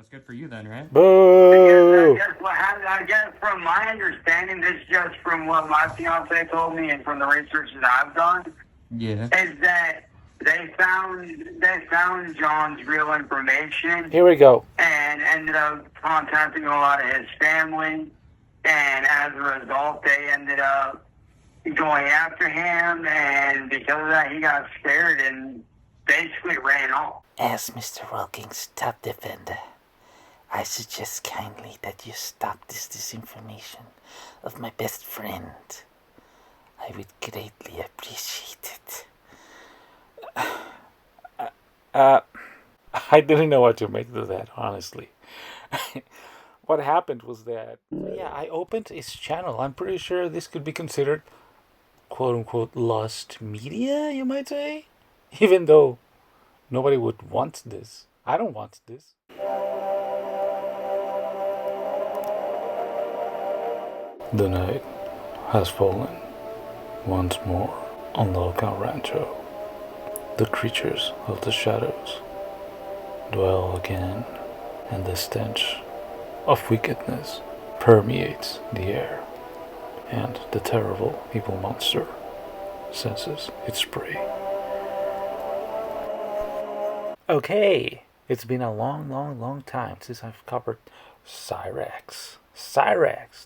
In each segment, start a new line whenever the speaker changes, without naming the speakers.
That's good for you then, right?
Boo!
I guess from my understanding, this is just from what my fiance told me and from the research that I've done,
Yeah.
is that they found John's real information
Here we go.
and ended up contacting a lot of his family, and as a result, they ended up going after him, and because of that, he got scared and basically ran off.
As Mr. Wilkins' top defender, I suggest kindly that you stop this disinformation of my best friend. I would greatly appreciate it. I didn't know what to make of that, honestly. What happened was that, yeah, I opened his channel. I'm pretty sure this could be considered quote unquote lost media, you might say. Even though nobody would want this. I don't want this. The night has fallen once more on Lolcow Rancho. The creatures of the shadows dwell again, and the stench of wickedness permeates the air, and the terrible evil monster senses its prey. Okay, it's been a long time since I've covered Cyrax.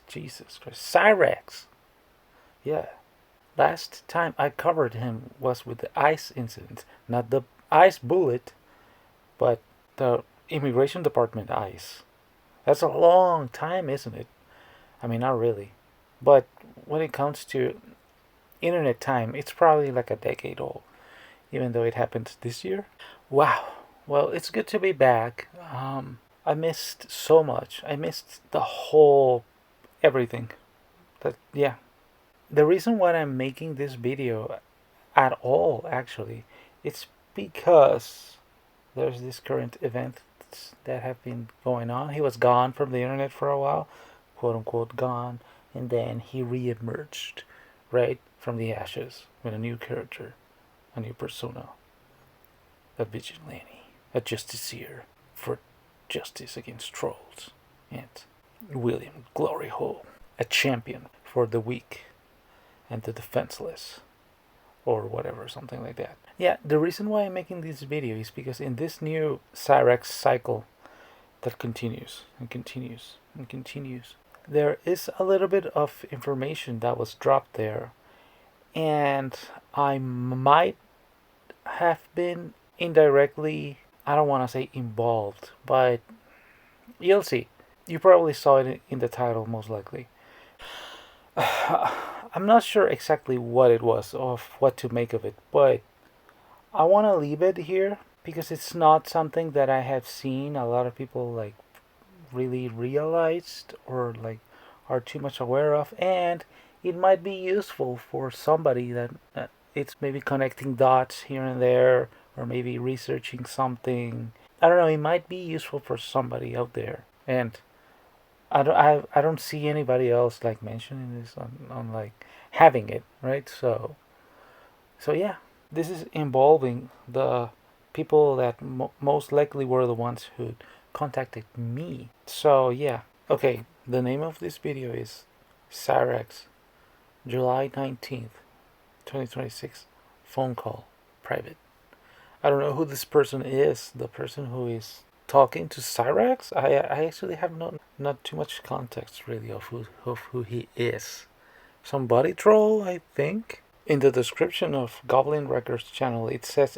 Jesus Christ, Cyrax! Yeah. Last time I covered him was with the ICE incident. Not the ICE bullet, but the Immigration Department ICE. That's a long time, isn't it? I mean, not really. But when it comes to internet time, it's probably like a decade old, even though it happened this year. Wow. Well, it's good to be back. I missed so much. I missed the whole everything. Yeah. The reason why I'm making this video at all, actually, it's because there's this current event that have been going on. He was gone from the internet for a while, quote unquote gone, and then he re-emerged, right, from the ashes with a new character, a new persona, a vigilante, a justiciar for justice against trolls, and William Glory Hole, a champion for the weak and the defenseless, or whatever, something like that. Yeah, the reason why I'm making this video is because in this new Cyrax cycle that continues and continues and continues, there is a little bit of information that was dropped there, and I might have been indirectly, I don't want to say involved, but you'll see. You probably saw it in the title, most likely. I'm not sure exactly what it was or what to make of it, but I want to leave it here because it's not something that I have seen a lot of people like really realized or like are too much aware of, and it might be useful for somebody that it's maybe connecting dots here and there, or maybe researching something. I don't know. It might be useful for somebody out there, and I don't see anybody else like mentioning this on like having it, right? So yeah, this is involving the people that most likely were the ones who contacted me. So yeah, okay. The name of this video is Cyrax, July 19th, 2026. Phone call, private. I don't know who this person is. The person who is talking to Cyrax. I actually have not too much context really of who he is. Somebody troll, I think. In the description of Goblin Records channel, it says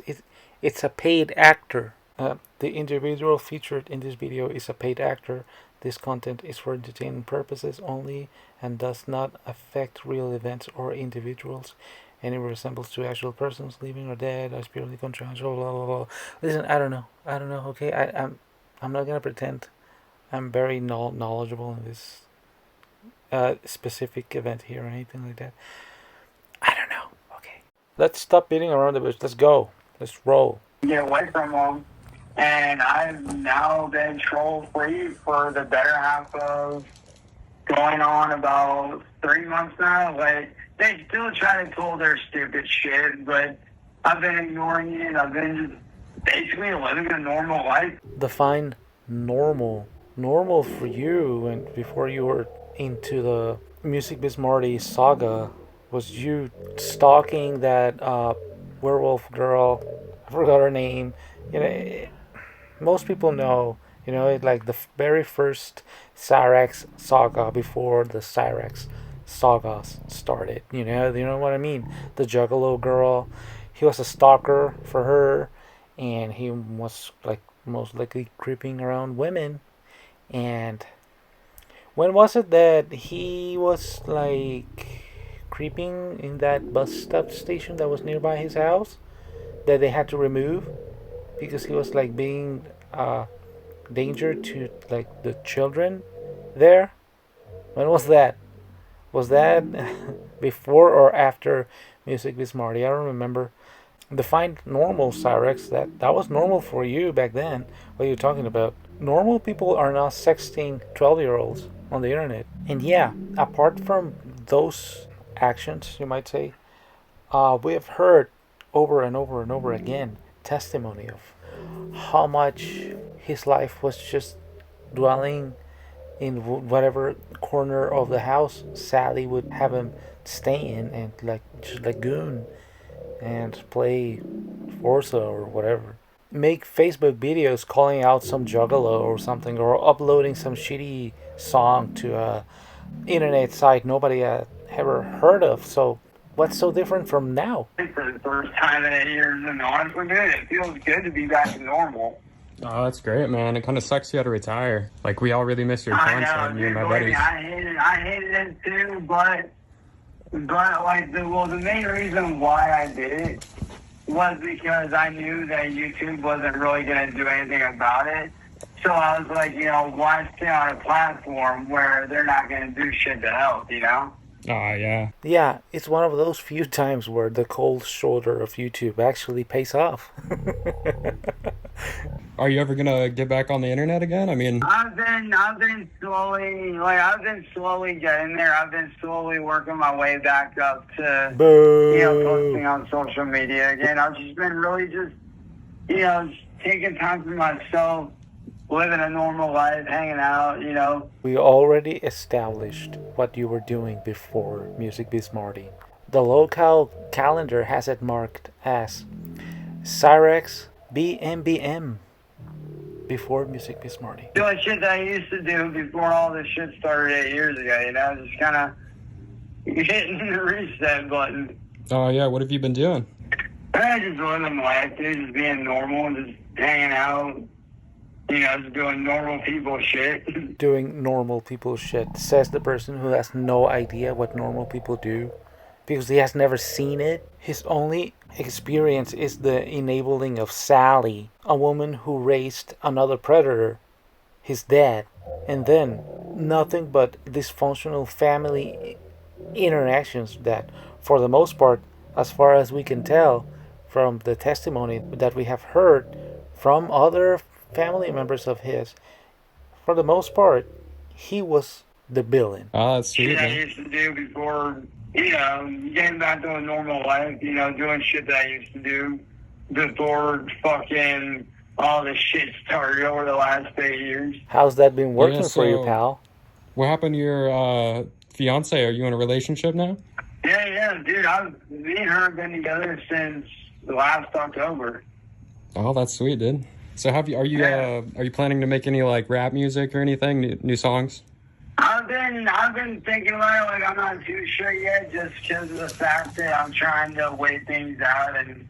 it's a paid actor. The individual featured in this video is a paid actor. This content is for entertainment purposes only and does not affect real events or individuals. Any resemblance to actual persons, living or dead, is purely contractual. Blah blah blah. Listen, I don't know. Okay, I'm not gonna pretend I'm very knowledgeable in this specific event here or anything like that. I don't know. Okay, let's stop beating around the bush. Let's go. Let's roll.
Get away from them. And I've now been troll free for the better half of going on about 3 months now. Like, they still try to pull their stupid shit, but I've been ignoring it. I've been just basically living a normal life.
Define normal for you, and before you were into the Music Biz Marty saga, was you stalking that werewolf girl. I forgot her name. You know, most people know. You know, like the very first Cyrax saga before the Cyrax saga started. You know what I mean? The Juggalo girl. He was a stalker for her, and he was like most likely creeping around women. And when was it that he was like creeping in that bus stop station that was nearby his house that they had to remove because he was like being danger to like the children there? When was that? Was that before or after Music with Marty? I don't remember. Define normal, Cyrex. That was normal for you back then. What are you talking about? Normal people are now sexting 12-year-olds on the internet. And yeah, apart from those actions, you might say, we have heard over and over and over again testimony of how much his life was just dwelling in whatever corner of the house Sally would have him stay in, and like just lagoon and play Forza or whatever. Make Facebook videos calling out some juggalo or something, or uploading some shitty song to a internet site nobody had ever heard of. So what's so different from now?
For the first time in 8 years, and honestly, man, it feels good to be back to normal.
Oh, that's great, man. It kind of sucks you had to retire. Like, we all really miss your
I
content,
know,
me and
dude,
my
believe me,
buddies.
I hated it too, but like the main reason why I did it was because I knew that YouTube wasn't really gonna do anything about it. So I was like, why stay on a platform where they're not gonna do shit to help,
Oh, yeah.
Yeah, it's one of those few times where the cold shoulder of YouTube actually pays off.
Are you ever gonna get back on the internet again? I mean,
I've been slowly getting there. I've been slowly working my way back up to, posting on social media again. I've just been really just taking time for myself, living a normal life, hanging out,
We already established what you were doing before Music Biz Marty. The Lolcow calendar has it marked as Cyrex BMBM before Music Biz Marty.
Doing shit that I used to do before all this shit started 8 years ago, just kind of hitting the reset button.
oh, yeah, what have you been doing?
I just living life, dude, just being normal, just hanging out, just doing normal people shit.
Doing normal people shit, says the person who has no idea what normal people do because he has never seen it. His only experience is the enabling of Sally, a woman who raised another predator, his dad, and then nothing but dysfunctional family interactions that, for the most part, as far as we can tell from the testimony that we have heard from other family members of his, for the most part, he was the villain.
Oh, that's sweet,
Shit I
man.
used to do before, getting back to a normal life, doing shit that I used to do before fucking all this shit started over the last 8 years.
How's that been working
Yeah,
for you,
so-
pal?
What happened to your fiance? Are you in a relationship now?
Yeah, dude, me and her have been together since last October.
Oh, that's sweet, dude. So are you planning to make any like rap music or anything, new songs?
I've been thinking about it, like I'm not too sure yet, just because of the fact that I'm trying to wait things out and,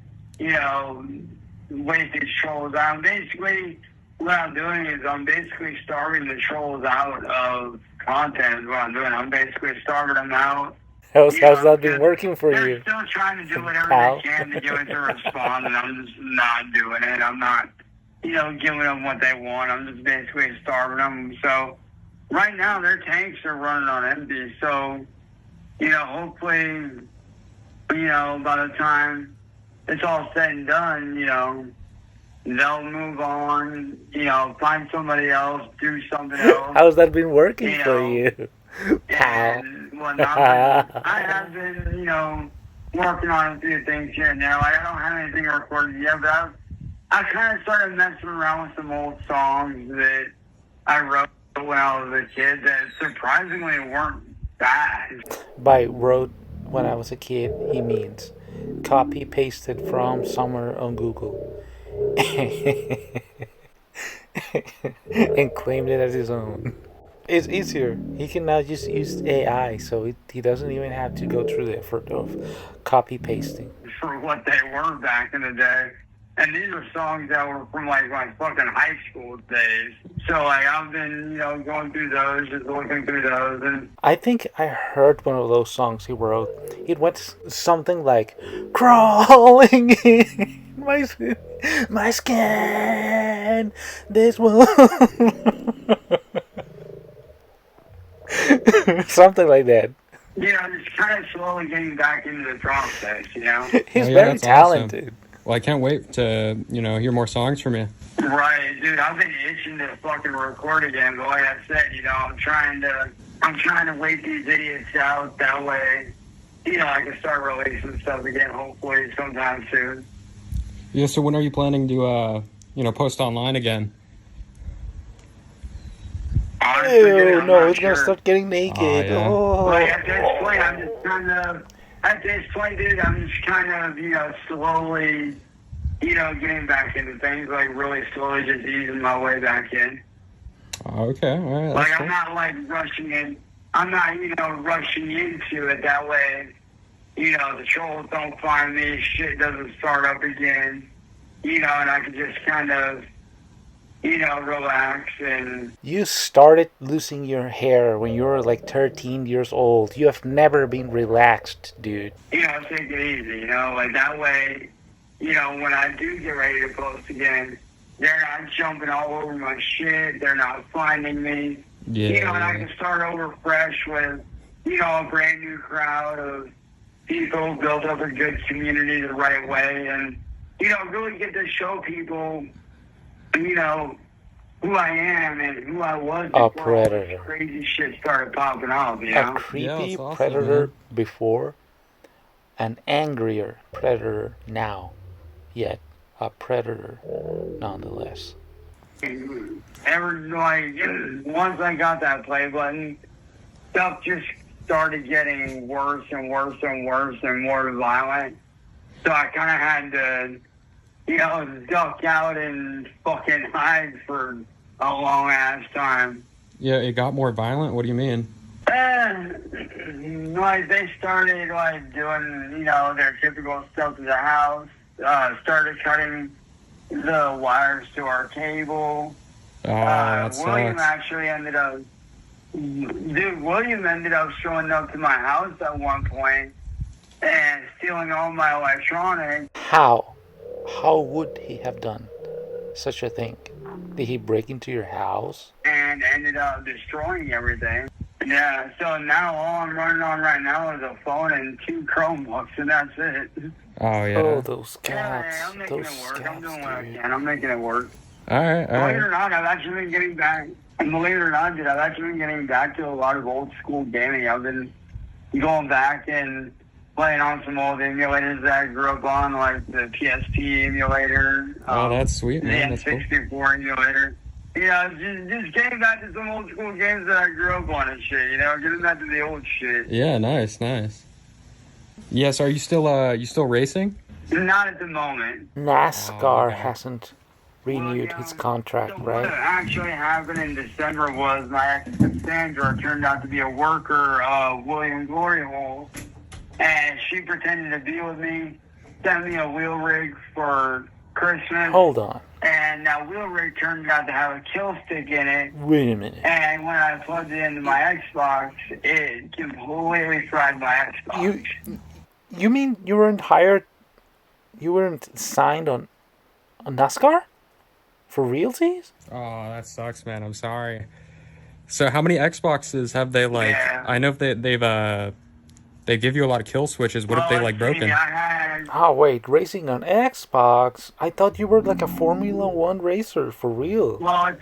wait these trolls out. Basically, what I'm doing is I'm basically starving the trolls out of content is what I'm doing. I'm basically starving them out.
How's that been working for
they're
you?
still trying to do whatever
Pal?
they can to get it to respond, and I'm just not doing it. I'm not, giving them what they want. I'm just basically starving them. So right now, their tanks are running on empty. So, hopefully, by the time it's all said and done, they'll move on, find somebody else, do something else.
How's that been working for you, pal?
And whatnot. I have been, working on a few things here and there. Like, I don't have anything recorded yet, but I kind of started messing around with some old songs that I wrote when I was a kid that surprisingly weren't bad.
By wrote when I was a kid, he means copy pasted from somewhere on Google and claimed it as his own. It's easier. He can now just use AI, so he doesn't even have to go through the effort of copy pasting.
For what they were back in the day. And these are songs that were from like my fucking high school days. So like I've been, going through those, just looking through those, and
I think I heard one of those songs he wrote. It went something like crawling in my skin. This one. Something like that.
just kind of slowly getting back into the process,
He's
yeah,
very
that's
talented.
Awesome. Well, I can't wait to, hear more songs from you.
Right, dude. I've been itching to fucking record again, but like I said, I'm trying to wait these idiots out. That way, I can start releasing stuff again, hopefully sometime soon.
Yeah. So when are you planning to, post online again?
Honestly, dude, I'm
no,
not
it's gonna
sure.
start getting naked.
Yeah.
Like at this point, I'm just kind of. At this point, dude, I'm just kind of, slowly, getting back into things, like really slowly just easing my way back in.
Okay, all right.
Like,
Cool.
I'm not, like, rushing in. I'm not, rushing into it that way. The trolls don't find me, shit doesn't start up again, and I can just kind of, relax and...
You started losing your hair when you were like 13 years old. You have never been relaxed, dude.
take it easy, like that way, when I do get ready to post again, they're not jumping all over my shit, they're not finding me,
Yeah.
and I can start over fresh with, a brand new crowd of people, build up a good community the right way, and, really get to show people, who I am and who I was
A
before all
predator.
this crazy shit started popping off,
A creepy
Yeah, it's awesome,
predator
man.
before, an angrier predator now, yet a predator nonetheless.
Once I got that play button, stuff just started getting worse and worse and worse and more violent. So I kind of had to, duck out and fucking hide for a long ass time.
Yeah, it got more violent. What do you mean?
They started doing, their typical stuff to the house. Started cutting the wires to our cable.
Oh, that
William
sucks.
actually ended up showing up to my house at one point and stealing all my electronics.
How? How would he have done such a thing? Did he break into your house?
And ended up destroying everything. Yeah, so now all I'm running on right now is a phone and 2 Chromebooks, and that's it.
Oh, yeah.
Oh, those
Yeah,
cats.
I'm making
Those
it work. I'm doing
cats,
what I
dude.
can. I'm making it work.
All right, all
Believe it or
right.
not, I've actually been getting back. And believe it or not, dude, I've actually been getting back to a lot of old school gaming. I've been going back and playing on some old emulators that I grew up on, like the PSP emulator.
Oh, that's sweet,
The
man. That's cool.
N64 emulator. Just getting back to some old school games that I grew up on and shit, getting back to the old shit.
Yeah, nice, nice. Yes, are you still racing?
Not at the moment.
NASCAR
Oh, okay.
hasn't renewed his
So
contract,
what
right?
actually happened in December was my ex Cassandra turned out to be a worker of William Glory Hole, and she pretended to be with me, sent me a wheel rig for Christmas,
Hold on.
and that wheel rig turned out to have a kill stick in it,
Wait a minute.
and when I plugged it into my Xbox, it completely fried my Xbox.
You mean you weren't hired? You weren't signed on NASCAR for realties?
Oh, that sucks, man. I'm sorry. So, how many Xboxes have they
Yeah.
I know they give you a lot of kill switches. What if they broken?
I had
Oh wait, racing on Xbox? I thought you were like a Formula One racer for real.
Well,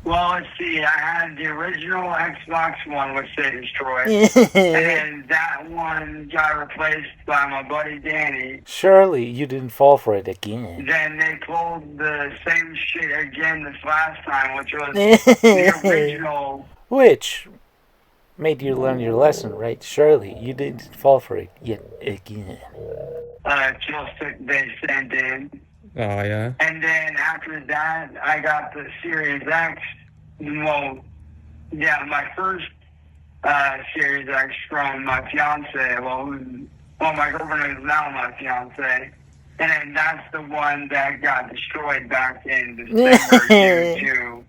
Well, let's see. I had the original Xbox One, which they destroyed. And then that one got replaced by my buddy Danny.
Surely you didn't fall for it again.
Then they pulled the same shit again this last time, which was the original.
Which made you learn your lesson, right? Surely you didn't fall for it yet again.
Joystick they sent in.
Oh, yeah.
And then after that, I got the Series X. Well, yeah, my first Series X from my fiance. Well, my girlfriend is now my fiance. And then that's the one that got destroyed back in December due to,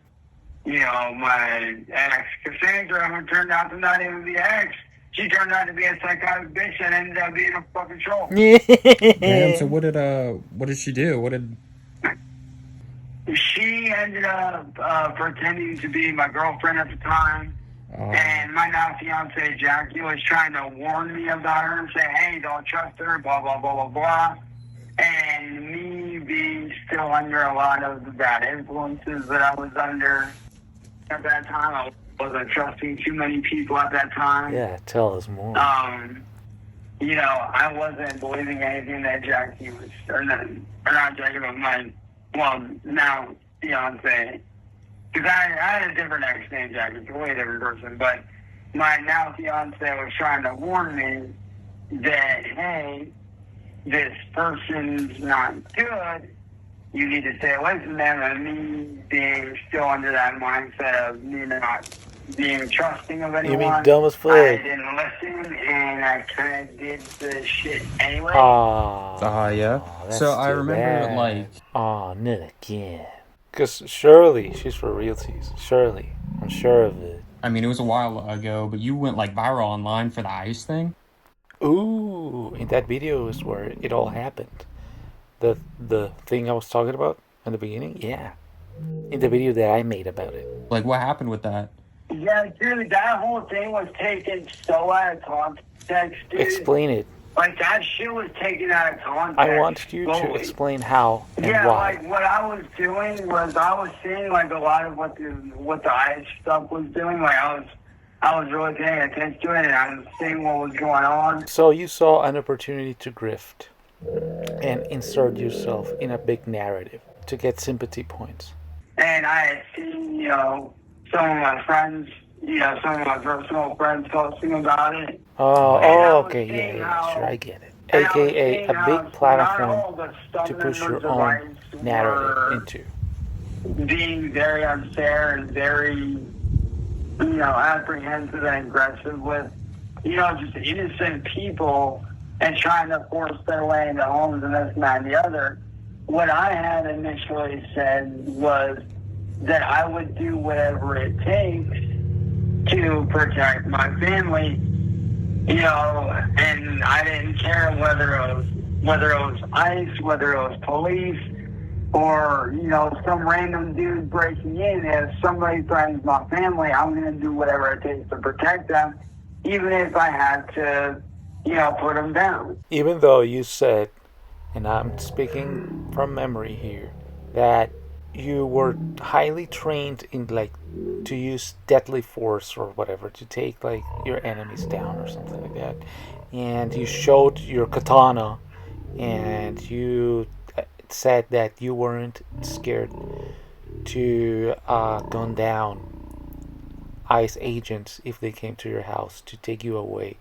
you know, my ex Cassandra, who turned out to not even be ex. She turned out to be a psychotic bitch and ended up being a fucking troll.
Damn, so what did she do? What did...
She ended up pretending to be my girlfriend at the time. And my now fiance Jackie was trying to warn me about her and say, hey, don't trust her, blah, blah, blah, blah, blah. And me being still under a lot of the bad influences that I was under at that time. I wasn't trusting too many people at that time.
Yeah, tell us more.
You know, I wasn't believing anything that Jackie was, or not Jackie, but my, well, now fiance. Because I had a different ex named Jackie, a way different person, but my now fiance was trying to warn me that, hey, this person's not good. You need to stay away from them. And me being still under that mindset of me not being trusting of anyone.
You mean dumb as fuck?
I didn't listen, and I kind of did the shit anyway.
Yeah. So I remember, like...
Oh, not again. Because surely she's for realties. Surely. I'm sure of it.
I mean, it was a while ago, but you went, like, viral online for the ice thing?
Ooh, in that video is where it all happened. The thing I was talking about in the beginning? Yeah. In the video that I made about it.
Like, what happened with that?
Yeah, dude, that whole thing was taken so out of context, dude.
Explain it.
Like, that shit was taken out of context.
I want you to explain how and
yeah,
why.
like, what I was doing was I was seeing, like, a lot of what the ice stuff was doing. Like, I was really paying attention to it, and I was seeing what was going on.
So you saw an opportunity to grift and insert yourself in a big narrative to get sympathy points.
And I had seen, you know, some of my friends, you know, some of my personal friends posting about it.
Oh, okay, yeah, sure, I get it. AKA a big platform to push your own narrative into.
Being very unfair and very, you know, apprehensive and aggressive with, you know, just innocent people and trying to force their way into homes and this and that and the other. What I had initially said was that I would do whatever it takes to protect my family, you know, and I didn't care whether it was ICE, whether it was police, or, you know, some random dude breaking in. If somebody threatens my family, I'm going to do whatever it takes to protect them, even if I had to, you know, put them down.
Even though you said, and I'm speaking from memory here, that you were highly trained in, like, to use deadly force or whatever to take, like, your enemies down or something like that, and you showed your katana, and you said that you weren't scared to gun down ICE agents if they came to your house to take you away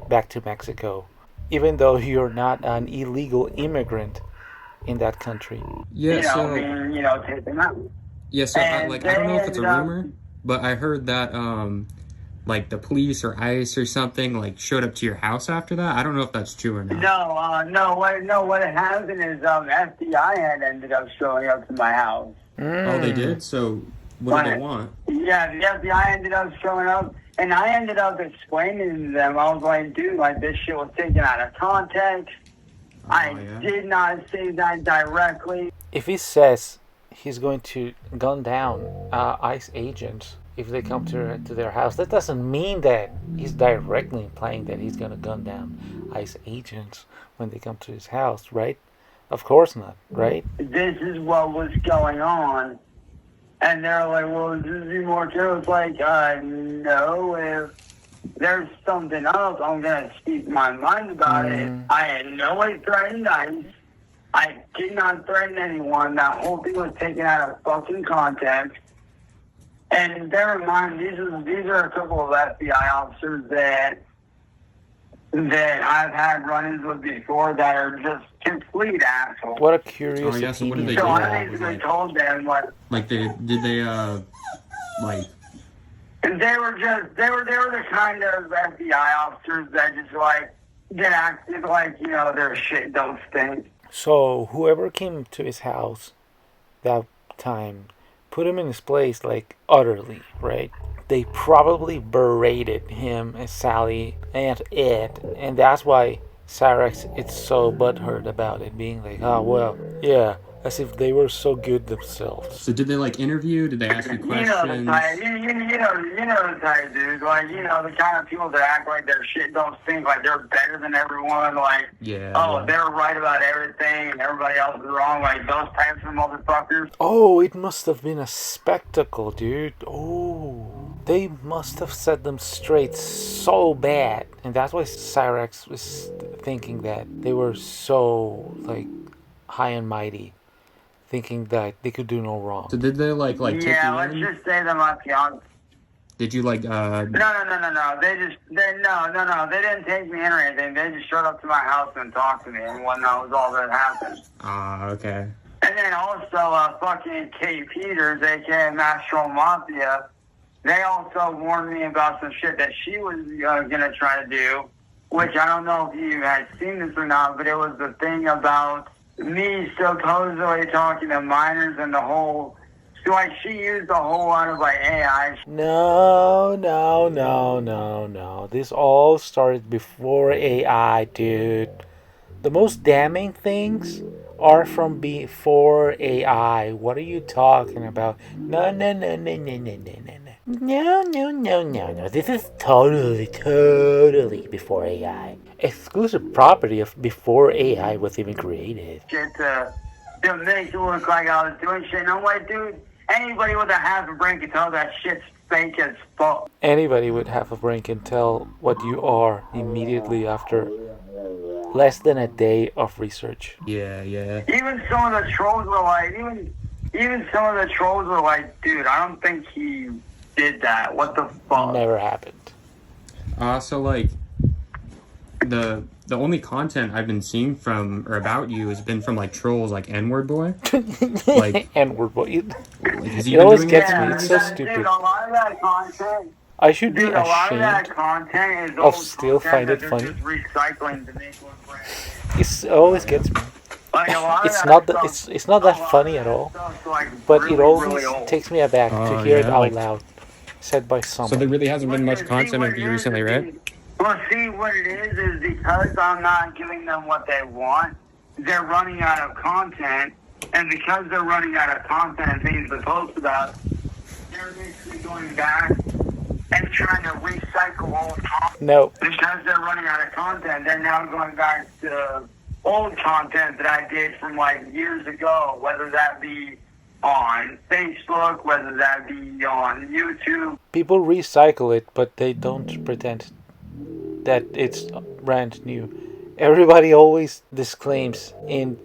back to Mexico, even though you're not an illegal immigrant in that country.
Yeah,
you know, take them out.
Yeah, so I don't know if it's a rumor, but I heard that like the police or ICE or something like showed up to your house after that. I don't know if that's true or not.
No. What had happened is FBI had ended up showing up to my house.
Oh, they did? So what did they want?
Yeah, the FBI ended up showing up, and I ended up explaining to them. I was like, dude, like, this shit was taken out of context. I did not say that directly.
If he says he's going to gun down ICE agents if they come to their house, that doesn't mean that he's directly implying that he's going to gun down ICE agents when they come to his house, right? Of course not, right?
This is what was going on. And they're like, well, is this more true? It's like, no, if there's something else, I'm going to speak my mind about it. I had no way threatened ICE. I did not threaten anyone. That whole thing was taken out of fucking context. And bear in mind, these are a couple of FBI officers that I've had run-ins with before that are just complete assholes.
What a curious
so what did they
So
do?
I basically told them,
like did they like
they were the kind of FBI officers that just like get acted like, you know, their shit don't stink.
So whoever came to his house that time put him in his place like utterly, right? They probably berated him and Sally and Ed, and that's why Cyrex is so butthurt about it, being like, oh well, yeah, as if they were so good themselves.
So did they like interview? Did they ask you questions?
You know the type, you know the type, dude. Like, you know, the kind of people that act like their shit don't stink, like they're better than everyone. Like, they're right about everything and everybody else is wrong. Like those types of motherfuckers.
Oh, it must have been a spectacle, dude. Oh, they must have set them straight so bad, and that's why Cyrex was thinking that they were so like high and mighty, thinking that they could do no wrong.
So did they like take you in?
Let's just say that my fiance.
Did you like
No. They didn't take me in or anything. They just showed up to my house and talked to me, and whatnot was all that happened.
Okay.
And then also, fucking Kate Peters, aka Mastro Mafia, they also warned me about some shit that she was gonna try to do, which I don't know if you had seen this or not, but it was the thing about me supposedly talking to minors and the whole. So like she used a whole lot of like AI.
No. This all started before AI, dude. The most damning things are from before AI. What are you talking about? No. No. This is totally before AI. Exclusive property of before AI was even created.
Shit to make it look like I was doing shit. And I'm like, dude, anybody with a half a brain can tell that shit's fake as fuck.
Anybody with half a brain can tell what you are immediately after less than a day of research.
Yeah.
Even some of the trolls were like, even some of the trolls were like, dude, I don't think he did that. What the fuck?
Never happened.
So like the only content I've been seeing from or about you has been from like trolls like N-word boy. Like
N-word boy.
It
always gets me. It's so stupid.
Dude, a lot of that content.
I should be
Dude, a lot of that
ashamed
content is
of
old
still
content
find it
that
funny.
they're just recycling to make one brand.
It always gets me.
Like a lot of
It's
that
not
stuff,
it's not that funny at all, but it always takes me aback to hear it out loud, said by someone.
So there really hasn't been much content of you recently, right?
Well, see, what it is because I'm not giving them what they want, they're running out of content, and because they're running out of content and things to post about, they're basically going back and trying to recycle old content.
No.
Because they're running out of content, they're now going back to old content that I did from like years ago, whether that be on Facebook, whether that be on YouTube.
People recycle it, but they don't pretend that it's brand new. Everybody always disclaims in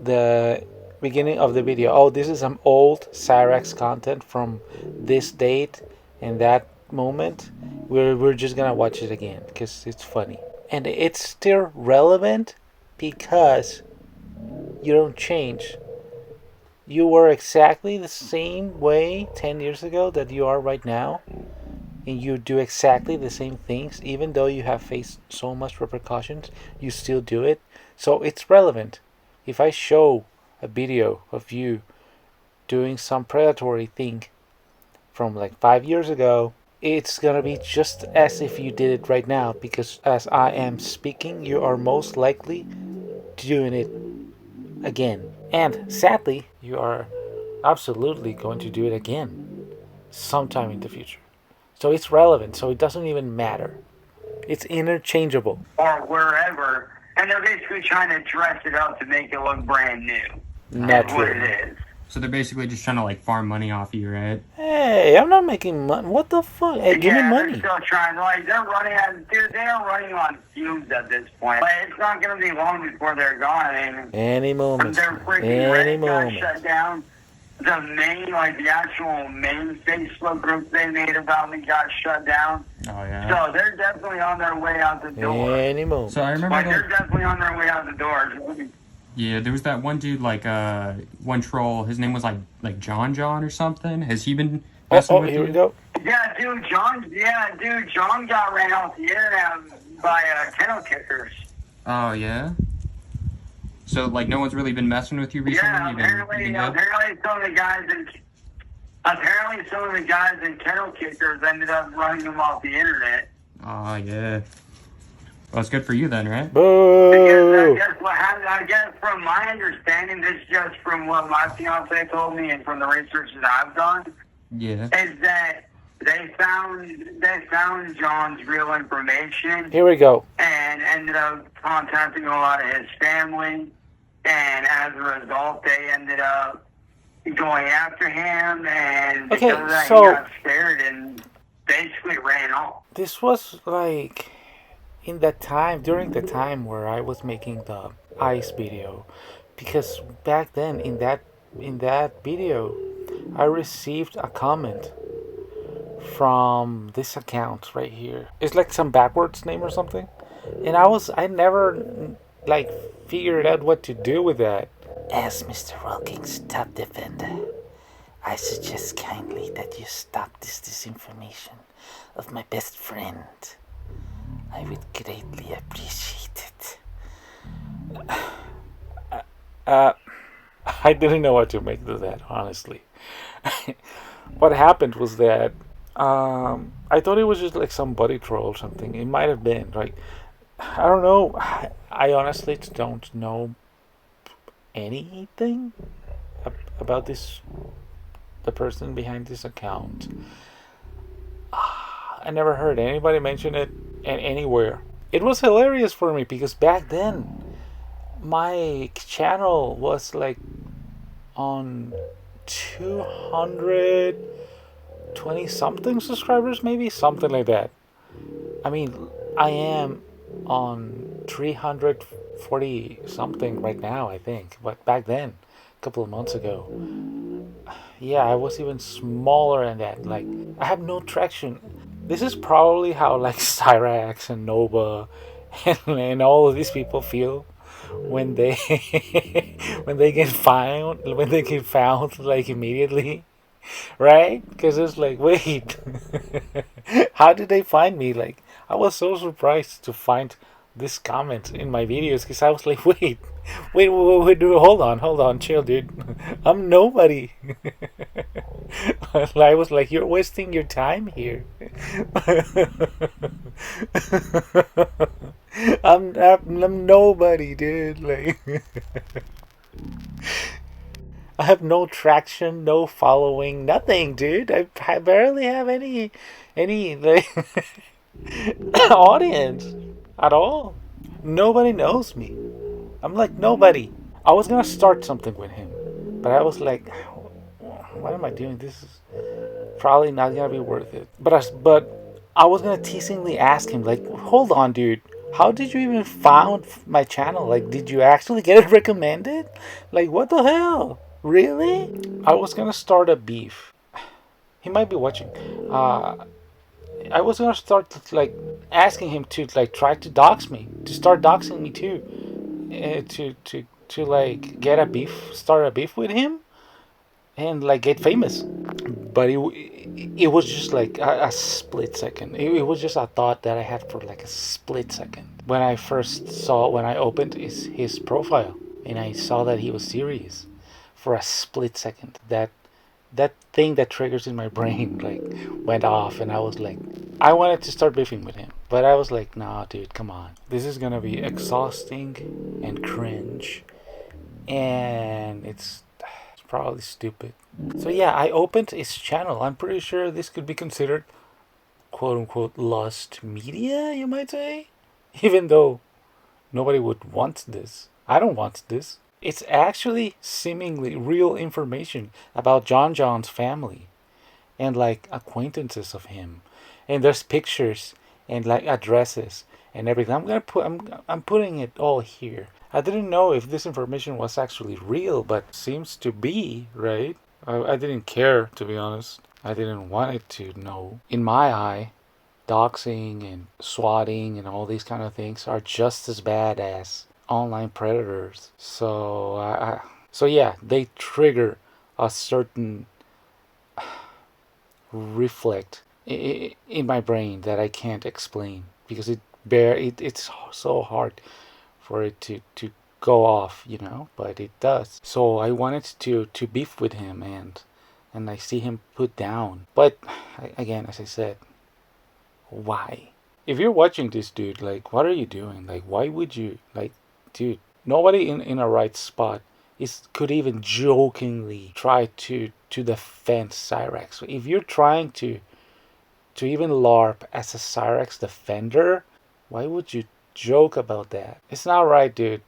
the beginning of the video, oh, this is some old Cyrex content from this date and that moment. We're just gonna watch it again because it's funny. And it's still relevant because you don't change. You were exactly the same way 10 years ago that you are right now. And you do exactly the same things, even though you have faced so much repercussions, you still do it. So it's relevant. If I show a video of you doing some predatory thing from like 5 years ago, it's gonna be just as if you did it right now, because as I am speaking, you are most likely doing it again. And sadly, you are absolutely going to do it again sometime in the future. So it's relevant, so it doesn't even matter. It's interchangeable.
Or wherever, and they're basically trying to dress it up to make it look brand new.
Not
That's what
true.
it is.
So they're basically just trying to like farm money off you, right?
Hey, I'm not making money. What the fuck? Hey, give me
Yeah, they're
money.
still trying. Like, they're running on, dude, they are running on fumes at this point. Like, it's not going to be long before they're gone. I mean,
Any moment.
their freaking
Any
Reddit got
moment.
shut down. The main, like, the actual main Facebook group they made about me got shut down.
Oh yeah.
So they're definitely on their way out the door.
Any moment.
So I remember
Like,
that.
they're definitely on their way out the door.
Yeah, there was that one dude, like, one troll. His name was like John or something. Has he been messing with
here
you?
we go.
Yeah, dude, John got ran off the internet by kennel kickers.
Oh yeah. So like, no one's really been messing with you recently.
Yeah,
You've been good?
apparently some of the guys in kennel kickers ended up running him off the internet.
Oh yeah. Well, it's good for you then, right?
Boo!
I guess from my understanding, this is just from what my fiance told me and from the research that I've done,
Yeah.
is that they found John's real information
Here we go.
and ended up contacting a lot of his family, and as a result, they ended up going after him, and because
Okay,
of that,
so-
he got scared and basically ran off.
This was like during the time where I was making the ice video, because back then in that video, I received a comment from this account right here. It's like some backwards name or something, and I never like figured out what to do with that. As Mr. Wilkins' top defender, I suggest kindly that you stop this disinformation of my best friend. I would greatly appreciate it. I didn't know what to make of that, honestly. What happened was that I thought it was just like some buddy troll or something. It might have been, right? I don't know. I honestly don't know anything about the person behind this account. I never heard anybody mention it anywhere. It was hilarious for me because back then my channel was like on 220 something subscribers, maybe something like that. I mean, I am on 340 something right now, I think, but back then, a couple of months ago, yeah, I was even smaller than that. Like, I have no traction. This is probably how like Cyrax and Nova and all of these people feel when they when they get found like immediately, right? Because it's like, wait, how did they find me? Like, I was so surprised to find this comment in my videos because I was like, wait, hold on, chill, dude. I'm nobody. I was like, you're wasting your time here. I'm nobody, dude. Like, I have no traction, no following, nothing, dude. I barely have any like audience at all. Nobody knows me. I'm like nobody. I was gonna start something with him, but I was like, what am I doing? This is probably not gonna be worth it. But I was gonna teasingly ask him, like, hold on, dude. How did you even found my channel? Like, did you actually get it recommended? Like, what the hell? Really? I was gonna start a beef. He might be watching. I was gonna start like asking him to like try to dox me, to start doxing me too, to like get a beef, start a beef with him, and like get famous. But it was just like a split second. It was just a thought that I had for like a split second when I opened his profile and I saw that he was serious. For a split second, that thing that triggers in my brain like went off, and I was like, I wanted to start beefing with him, but I was like, nah, dude, come on, this is gonna be exhausting and cringe, and it's probably stupid. So yeah, I opened his channel. I'm pretty sure this could be considered quote unquote lost media, you might say, even though nobody would want this. I don't want this. It's actually seemingly real information about John's family and like acquaintances of him, and there's pictures and like addresses and everything. I'm putting it all here. I didn't know if this information was actually real, but seems to be, right? I didn't care, to be honest. I didn't want it to know. In my eye, doxing and swatting and all these kind of things are just as bad as online predators. So yeah, they trigger a certain reflect in my brain that I can't explain because it's so hard for it to go off, but it does. So I wanted to beef with him, and I see him put down. But again, as I said, why? If you're watching this, dude, like, what are you doing? Like, why would you, like, dude? Nobody in a right spot could even jokingly try to defend Cyrex. If you're trying to even LARP as a Cyrex defender, why would you joke about that? It's not right, dude.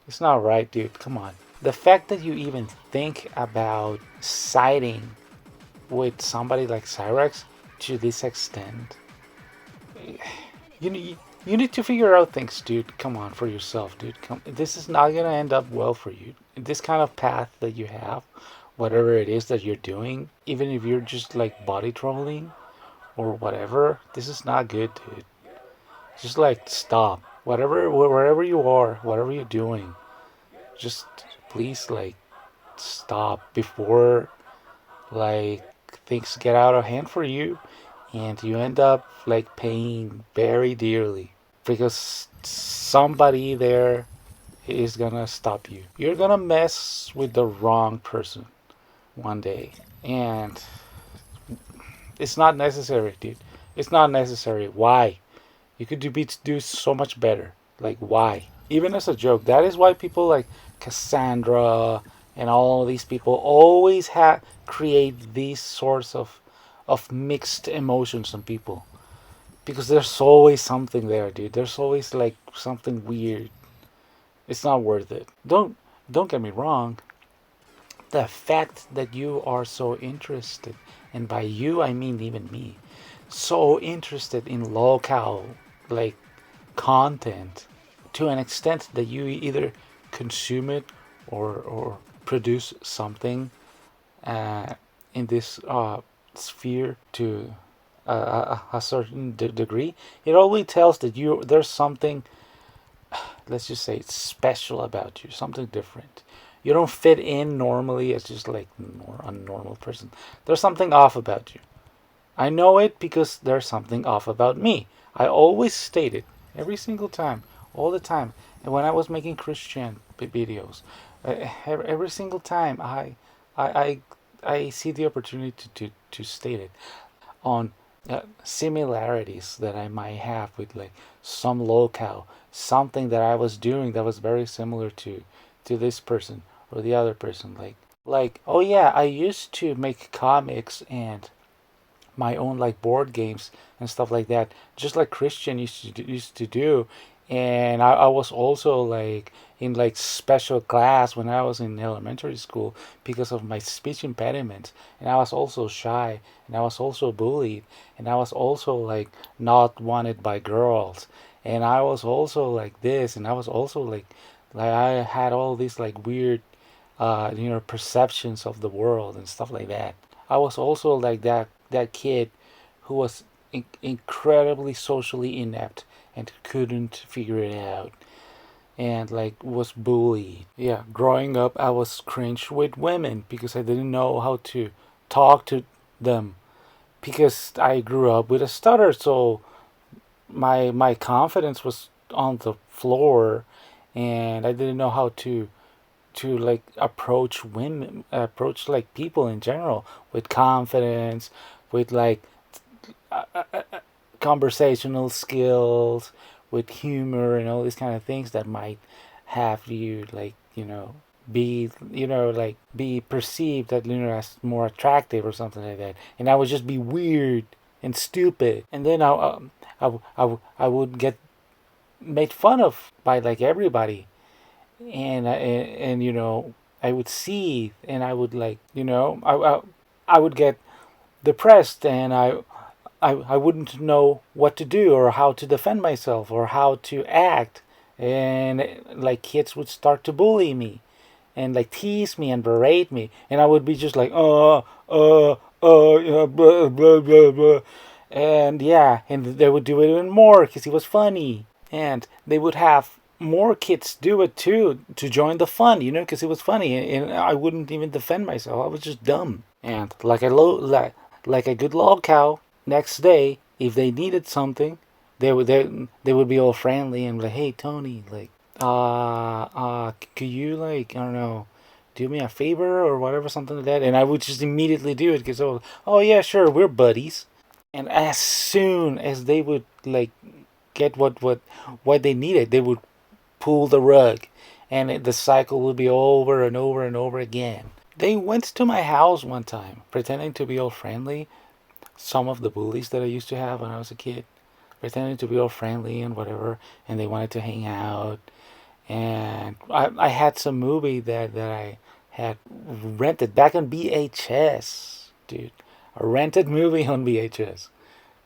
It's not right, dude. Come on. The fact that you even think about siding with somebody like Cyrex to this extent, you need you need to figure out things, dude. Come on, for yourself, dude. This is not gonna end up well for you. This kind of path that you have, whatever it is that you're doing, even if you're just like body trolling or whatever, this is not good, dude. Just like stop. Wherever you are, whatever you're doing, just please like stop before like things get out of hand for you and you end up like paying very dearly because somebody there is gonna stop you. You're gonna mess with the wrong person one day, and it's not necessary, dude. It's not necessary. Why? You could do so much better. Like, why? Even as a joke. That is why people like Cassandra and all these people always create these sorts of mixed emotions in people. Because there's always something there, dude. There's always like something weird. It's not worth it. Don't get me wrong. The fact that you are so interested, and by you I mean even me, so interested in Lolcow like content to an extent that you either consume it or produce something uh, in this sphere to a certain degree, it always tells that there's something, let's just say, special about you, something different. You don't fit in normally as just like a normal person. There's something off about you. I know it because there's something off about me. I always state it every single time, all the time. And when I was making Christian videos, every single time I, I see the opportunity to state it on similarities that I might have with like some locale, something that I was doing that was very similar to this person or the other person. Like oh yeah, I used to make comics and my own like board games and stuff like that, just like Christian used to do. And I was also like in like special class when I was in elementary school because of my speech impediment, and I was also shy, and I was also bullied, and I was also like not wanted by girls, and I was also like this, and I was also like I had all these like weird perceptions of the world and stuff like that. I was also like that kid who was incredibly socially inept and couldn't figure it out and like was bullied. Yeah, growing up I was cringe with women because I didn't know how to talk to them because I grew up with a stutter, so my confidence was on the floor and I didn't know how to like approach women, approach like people in general with confidence, with like conversational skills, with humor and all these kind of things that might have you like be like be perceived that as more attractive or something like that, and I would just be weird and stupid, and then I would get made fun of by like everybody, and I would see, and I would like, I would get depressed, and I wouldn't know what to do or how to defend myself or how to act, and like kids would start to bully me and like tease me and berate me, and I would be just like, yeah, blah, blah, blah, blah. And yeah, and they would do it even more because he was funny, and they would have more kids do it too to join the fun, because it was funny, and I wouldn't even defend myself. I was just dumb, and like a good Lolcow. Next day, if they needed something, they would be all friendly and like, hey Tony, like, could you, like, I don't know, do me a favor or whatever, something like that, and I would just immediately do it because, oh yeah, sure, we're buddies. And as soon as they would like get what they needed, they would pull the rug, and the cycle would be over and over and over again. They went to my house one time, pretending to be all friendly. Some of the bullies that I used to have when I was a kid, pretending to be all friendly and whatever, and they wanted to hang out. And I had some movie that I had rented back on VHS, dude. A rented movie on VHS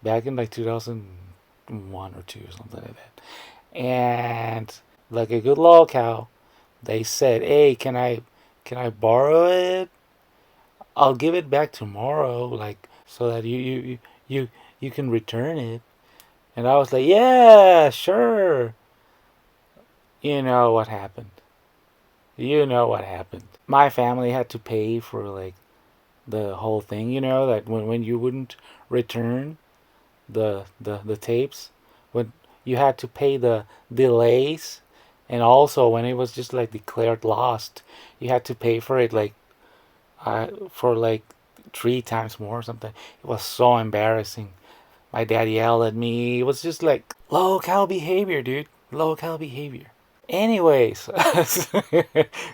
back in like 2001 or 2 or something like that. And like a good Lolcow, they said, "Hey, can I borrow it? I'll give it back tomorrow, like so that you can return it." And I was like, "Yeah, sure." You know what happened. You know what happened. My family had to pay for like the whole thing, that when you wouldn't return the tapes, when you had to pay the delays, and also when it was just like declared lost, you had to pay for it like for like 3 times more or something. It was so embarrassing. My dad yelled at me. It was just like low cal behavior, dude. Low cal behavior. Anyways,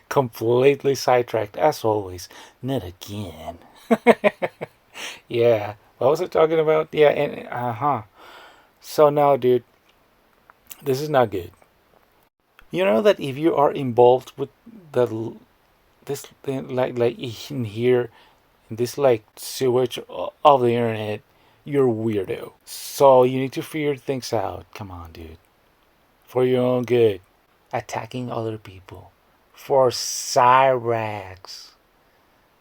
completely sidetracked as always. Not again. Yeah. What was I talking about? Yeah, and So now, dude, this is not good. You know that if you are involved with the this thing, like in here, in this like sewage of the internet, you're weirdo. So you need to figure things out. Come on, dude. For your own good. Attacking other people for Cyrax.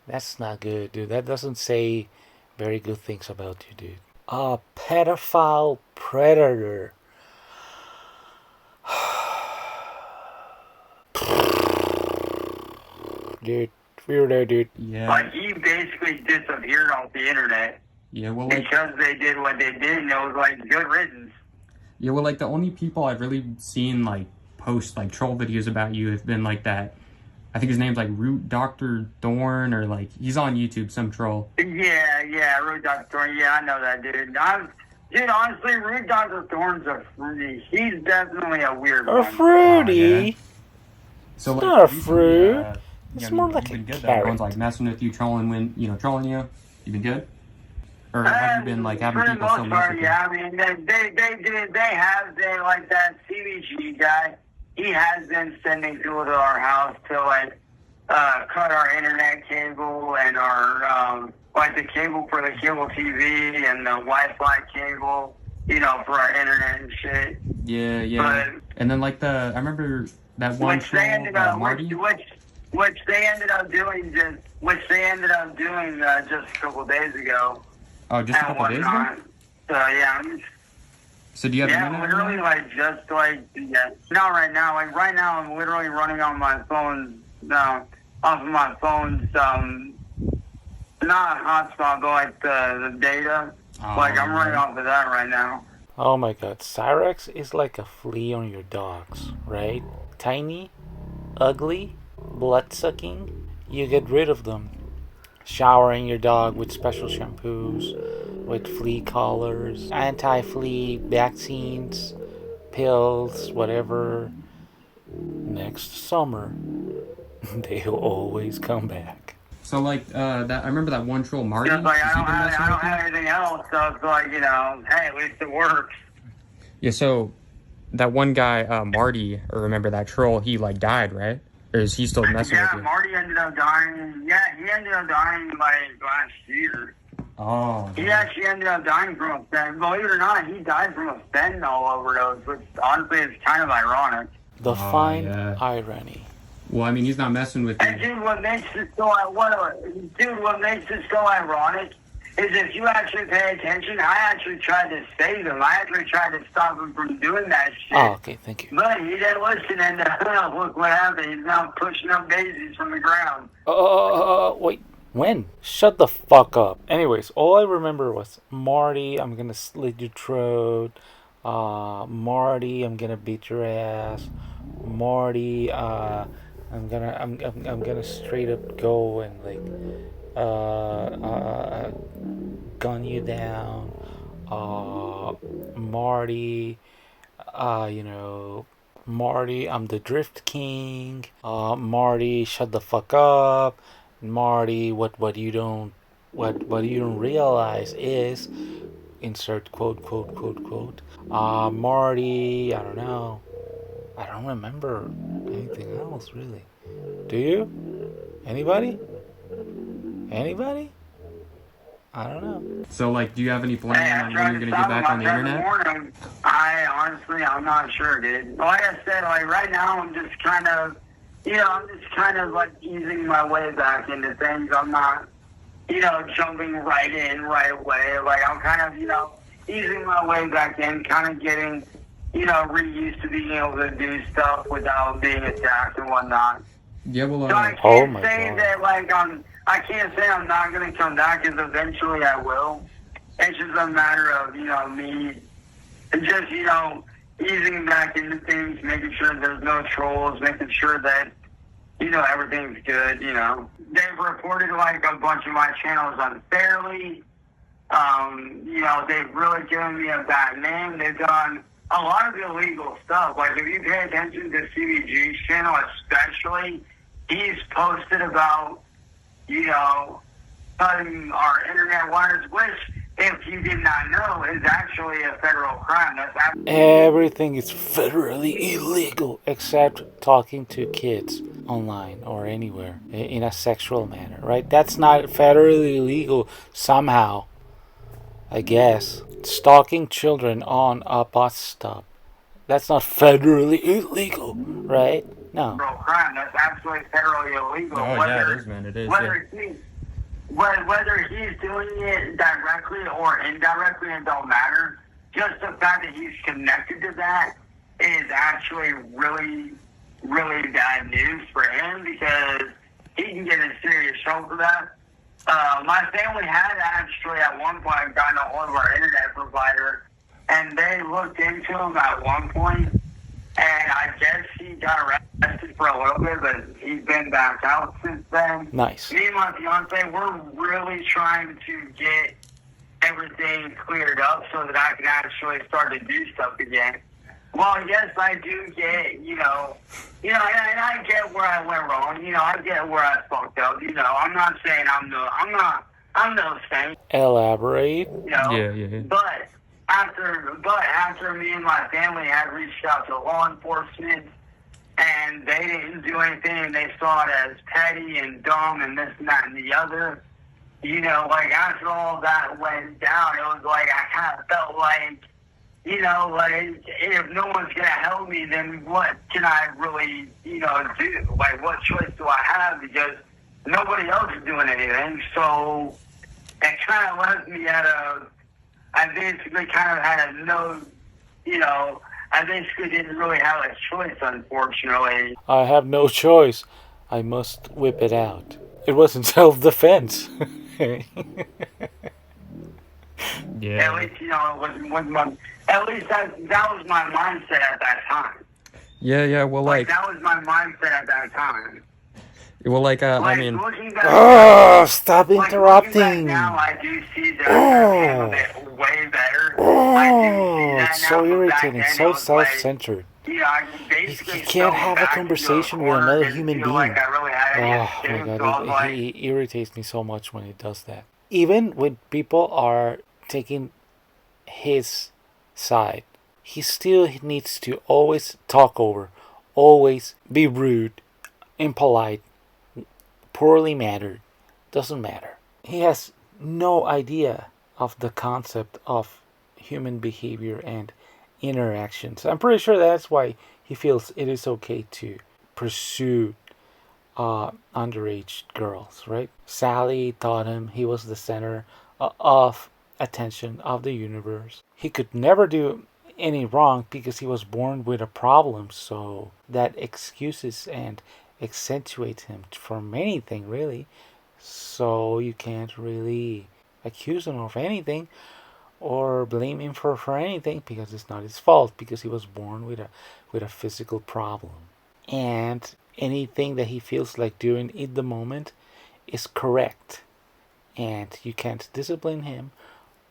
That's not good, dude. That doesn't say very good things about you, dude. A pedophile predator. Dude, weirdo, dude.
Yeah.
Like, he basically disappeared off the internet.
Yeah, well, like,
because they did what they did, and it was like good riddance.
Yeah, well, like the only people I've really seen like post like troll videos about you have been like that. I think his name's like Root Doctor Thorn, or like he's on YouTube, some troll.
Yeah, Root Doctor Thorn. Yeah, I know that dude. Dude, honestly, Root Doctor Thorn's a fruity. He's definitely a weird one.
A fruity.
Yeah. So
it's
like,
not a fruit. It's
you
more
know,
like
you've
a
been good.
carrot.
Everyone's like messing with you, trolling trolling you. You've been good. Or have you been like having people so mess with you?
Yeah, I mean, they have been like that CBG guy. He has been sending people to our house to like cut our internet cable and our like the cable for the cable TV and the Wi-Fi cable, for our internet and shit.
Yeah. But, and then like I remember that one
which they ended up
Marty.
Which they ended up doing just a couple days ago.
Oh, just a couple days ago?
So, yeah.
So, do you have internet?
Yeah, literally, not right now. Like, right now, I'm literally running on my phone, off of my phone's, not hotspot, but, like, the data.
Oh,
like, I'm running off of that right now.
Oh, my God. Cyrax is like a flea on your dogs, right? Tiny, ugly, blood-sucking. You get rid of them. Showering your dog with special shampoos, with flea collars, anti-flea vaccines, pills, whatever. Next summer, they'll always come back.
So like I remember that one troll Marty.
Just like I don't have anything else, so it's like, hey, at least it works.
Yeah. So that one guy, Marty, or remember that troll? He like died, right? Or is he still messing with
Yeah,
you?
Marty ended up dying. Yeah, he ended up dying like last year.
Oh,
He actually ended up dying from a fentanyl. Believe it or not, he died from a fentanyl overdose, which honestly is kind of ironic.
The
Oh,
fine
yeah.
irony.
Well, I mean, he's not messing with
And
you.
dude, what makes it so ironic is if you actually pay attention, I actually tried to save him. I actually tried to stop him from doing that shit.
Oh, okay, thank you.
But he didn't listen, and look what happened. He's now pushing up daisies from the ground.
Wait. When? Shut the fuck up. Anyways, all I remember was Marty, I'm gonna slit your throat. Marty, I'm gonna beat your ass. Marty, I'm gonna straight up go and like gun you down. Marty, Marty, I'm the Drift King. Marty, shut the fuck up. Marty, what you don't realize is insert quote. Marty, I don't know. I don't remember anything else really. Do you? Anybody? I don't know.
So, like, do you have any plan on when you're gonna get back on the internet?
I'm not sure, dude. Like I said, like right now, I'm just kind of like easing my way back into things. I'm not, jumping right in right away. Like I'm kind of, easing my way back in, kind of getting, reused to being able to do stuff without being attacked and whatnot.
Yeah, well,
So I can't say that, like, I can't say I'm not going to come back, because eventually I will. It's just a matter of, me just, easing back into things, making sure there's no trolls, making sure that, everything's good, They've reported, like, a bunch of my channels unfairly. They've really given me a bad name. They've done a lot of illegal stuff. Like, if you pay attention to CBG's channel especially, he's posted about, cutting our internet wires, which, if you did not know, is actually a federal crime.
Everything is federally illegal except talking to kids online or anywhere in a sexual manner, right? That's not federally illegal somehow, I guess. Stalking children on a bus stop. That's not federally illegal, right? No.
Crime. That's absolutely federally illegal.
Oh, yeah, it is, man. It is.
Whether he's doing it directly or indirectly, it don't matter. Just the fact that he's connected to that is actually really, really bad news for him, because he can get in serious trouble for that. My family had actually at one point gotten a hold of our internet provider, and they looked into him at one point, and I guess he got arrested for a little bit, but he's been back out since then.
Nice.
Me and my fiance, we're really trying to get everything cleared up so that I can actually start to do stuff again. Well, yes, I do get, and I get where I went wrong. I get where I fucked up. I'm not saying I'm no saint.
Elaborate.
Yeah.
But after me and my family had reached out to law enforcement, and they didn't do anything, and they saw it as petty and dumb and this and that and the other, like after all that went down, it was like I kind of felt like, like if no one's gonna help me, then what can I really, do? Like, what choice do I have? Because nobody else is doing anything. So it kind of left me I basically kind of had I basically didn't really have a choice, unfortunately.
I have no choice. I must whip it out. It wasn't self-defense.
Yeah.
At least, at least that was my mindset at that time.
Yeah, well, like...
That was my mindset at that time.
Well, like, I mean...
Stop interrupting.
Now, I do see that I handled it way better.
It's so irritating, so self-centered. You can't have a conversation with another human being.
Like oh
my god, he irritates me so much when he does that. Even when people are taking his side, he still needs to always talk over, always be rude, impolite, poorly mannered. Doesn't matter. He has no idea of the concept of human behavior and interactions. I'm pretty sure that's why he feels it is okay to pursue underage girls, right? Sally taught him he was the center of attention of the universe. He could never do any wrong because he was born with a problem, so that excuses and accentuates him from anything, really. So you can't really accuse him of anything or blame him for anything because it's not his fault, because he was born with a physical problem. And anything that he feels like doing in the moment is correct, and you can't discipline him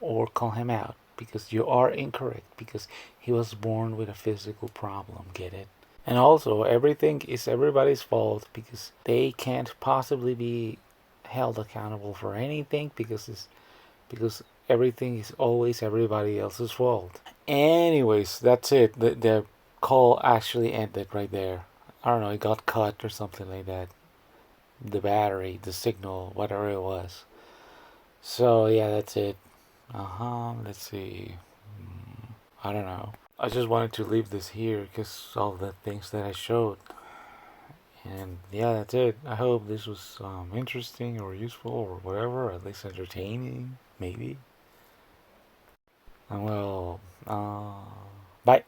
or call him out because you are incorrect, because he was born with a physical problem. Get it? And also, everything is everybody's fault because they can't possibly be held accountable for anything because everything is always everybody else's fault. Anyways, that's it. The call actually ended right there. I don't know, it got cut or something like that. The battery, the signal, whatever it was. So yeah, that's it. Let's see. I don't know. I just wanted to leave this here because all the things that I showed. And yeah, that's it. I hope this was interesting or useful or whatever, at least entertaining, maybe. And well, bye.